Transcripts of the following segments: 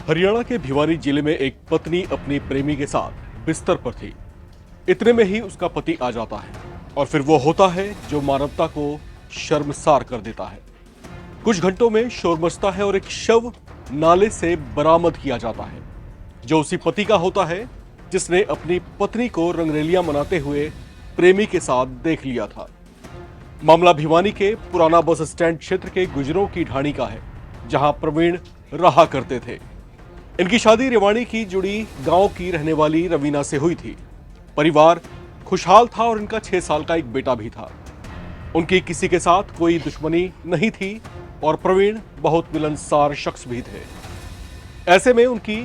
हरियाणा के भिवानी जिले में एक पत्नी अपनी प्रेमी के साथ बिस्तर पर थी। इतने में ही उसका पति आ जाता है और फिर वो होता है जो मानवता को शर्मसार कर देता है। कुछ घंटों में शोर मचता है और एक शव नाले से बरामद किया जाता है, जो उसी पति का होता है जिसने अपनी पत्नी को रंगरेलियां मनाते हुए प्रेमी के साथ देख लिया था। मामला भिवानी के पुराना बस स्टैंड क्षेत्र के गुजरों की ढाणी का है, जहां प्रवीण रहा करते थे। इनकी शादी रेवाड़ी की जुड़ी गांव की रहने वाली रवीना से हुई थी। परिवार खुशहाल था और इनका 6 साल का एक बेटा भी था। उनकी किसी के साथ कोई दुश्मनी नहीं थी और प्रवीण बहुत मिलनसार शख्स भी थे। ऐसे में उनकी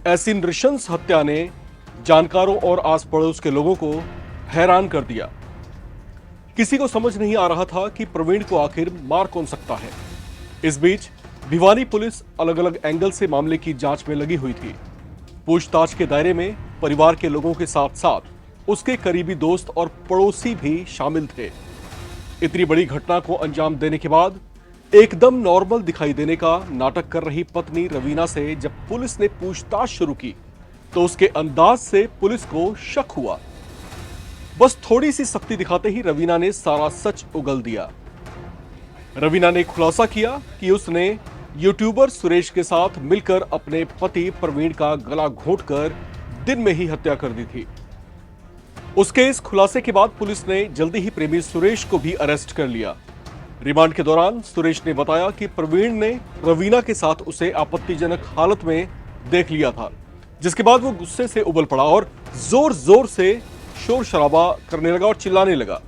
ऐसी नृशंस हत्या ने जानकारों और आस पड़ोस के लोगों को हैरान कर दिया। किसी को समझ नहीं आ रहा था कि प्रवीण को आखिर मार कौन सकता है। इस बीच भिवानी पुलिस अलग अलग एंगल से मामले की जांच में लगी हुई थी। पूछताछ के दायरे में परिवार के लोगों के साथ साथ उसके करीबी दोस्त और पड़ोसी भी शामिल थे। इतनी बड़ी घटना को अंजाम देने के बाद एकदम नॉर्मल दिखाई देने का नाटक कर रही पत्नी रवीना से जब पुलिस ने पूछताछ शुरू की तो उसके अंदाज से पुलिस को शक हुआ। बस थोड़ी सी सख्ती दिखाते ही रवीना ने सारा सच उगल दिया। रवीना ने खुलासा किया कि उसने यूट्यूबर सुरेश के साथ मिलकर अपने पति प्रवीण का गला घोंटकर दिन में ही हत्या कर दी थी। उसके इस खुलासे के बाद पुलिस ने जल्दी ही प्रेमी सुरेश को भी अरेस्ट कर लिया। रिमांड के दौरान सुरेश ने बताया कि प्रवीण ने रवीना के साथ उसे आपत्तिजनक हालत में देख लिया था, जिसके बाद वो गुस्से से उबल पड़ा और जोर जोर से शोर शराबा करने लगा और चिल्लाने लगा।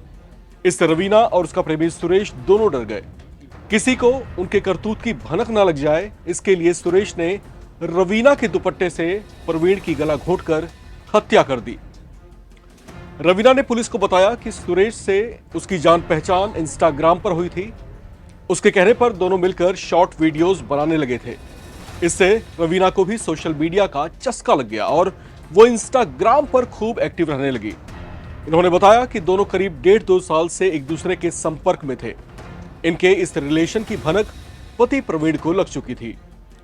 इससे रवीना और उसका प्रेमी सुरेश दोनों डर गए। किसी को उनके करतूत की भनक ना लग जाए, इसके लिए सुरेश ने रवीना के दुपट्टे से प्रवीण की गला घोंटकर हत्या कर दी। रवीना ने पुलिस को बताया कि सुरेश से उसकी जान पहचान इंस्टाग्राम पर हुई थी। उसके कहने पर दोनों मिलकर शॉर्ट वीडियोस बनाने लगे थे। इससे रवीना को भी सोशल मीडिया का चस्का लग गया और वो इंस्टाग्राम पर खूब एक्टिव रहने लगी। उन्होंने बताया कि दोनों करीब 1.5-2 साल से एक दूसरे के संपर्क में थे। इनके इस रिलेशन की भनक पति प्रवीण को लग चुकी थी,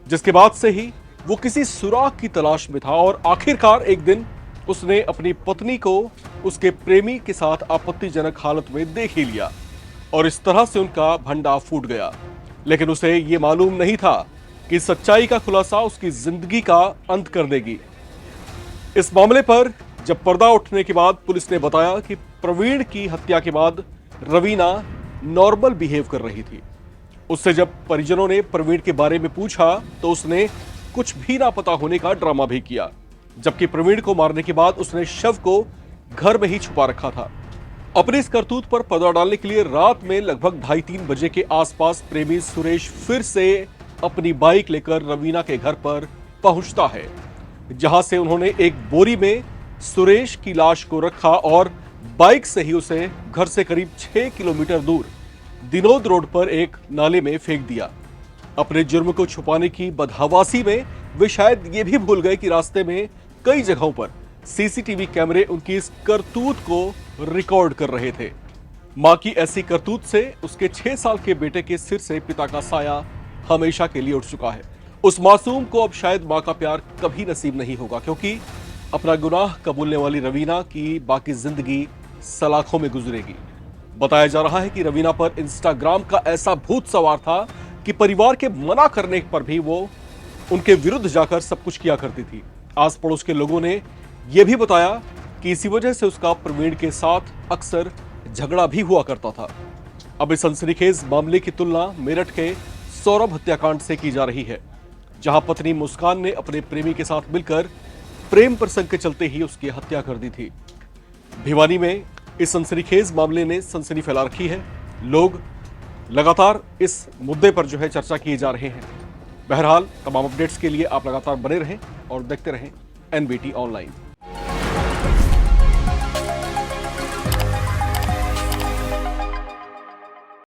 जिसके बाद से ही वो किसी सुराग की तलाश में था और आखिरकार एक दिन उसने अपनी पत्नी को उसके प्रेमी के साथ आपत्तिजनक हालत में देख ही लिया और इस तरह से उनका भंडा फूट गया। लेकिन उसे ये मालूम नहीं था कि सच्चाई का खुलासा उसकी जिंदगी का अंत कर देगी। इस मामले पर जब पर्दा उठने के बाद पुलिस ने बताया कि प्रवीण की हत्या के बाद रवीना नॉर्मल बिहेव कर रही थी। उससे जब परिजनों ने प्रवीण के बारे में पूछा तो उसने कुछ भी ना पता होने का ड्रामा भी किया, जबकि प्रवीण को मारने के बाद उसने शव को घर में ही छुपा रखा था। अपने इस करतूत पर पर्दा डालने के लिए रात में लगभग 2:30-3 बजे के आसपास प्रेमी सुरेश फिर से अपनी बाइक लेकर रवीना के घर पर पहुंचता है, जहां से उन्होंने एक बोरी में सुरेश की लाश को रखा और बाइक से ही उसे घर से करीब 6 किलोमीटर दूर दिनोद रोड पर एक नाले में फेंक दिया। अपने जुर्म को छुपाने की बदहवासी में वे शायद ये भी भूल गए कि रास्ते में कई जगहों पर सीसीटीवी कैमरे उनकी इस करतूत को रिकॉर्ड कर रहे थे। मां की ऐसी करतूत से उसके 6 साल के बेटे के सिर से पिता का साया हमेशा के लिए उठ चुका है। उस मासूम को अब शायद मां का प्यार कभी नसीब नहीं होगा, क्योंकि अपना गुनाह कबूलने वाली रवीना की बाकी जिंदगी सलाखों में गुजरेगी। बताया जा रहा है कि रवीना पर इंस्टाग्राम का ऐसा भूत सवार था कि परिवार के मना करने पर भी वो उनके विरुद्ध जाकर सब कुछ किया करती थी। आस पड़ोस के लोगों ने यह भी बताया कि इसी वजह से उसका प्रवीण के साथ अक्सर झगड़ा भी हुआ करता था। अब इस सनसनीखेज मामले की तुलना मेरठ के सौरभ हत्याकांड से की जा रही है, जहां पत्नी मुस्कान ने अपने प्रेमी के साथ मिलकर प्रेम प्रसंग के चलते ही उसकी हत्या कर दी थी। भिवानी में इस सनसनीखेज मामले ने सनसनी फैला रखी है। लोग लगातार इस मुद्दे पर चर्चा किए जा रहे हैं। बहरहाल तमाम अपडेट्स के लिए आप लगातार बने रहें और देखते रहें NBT ऑनलाइन।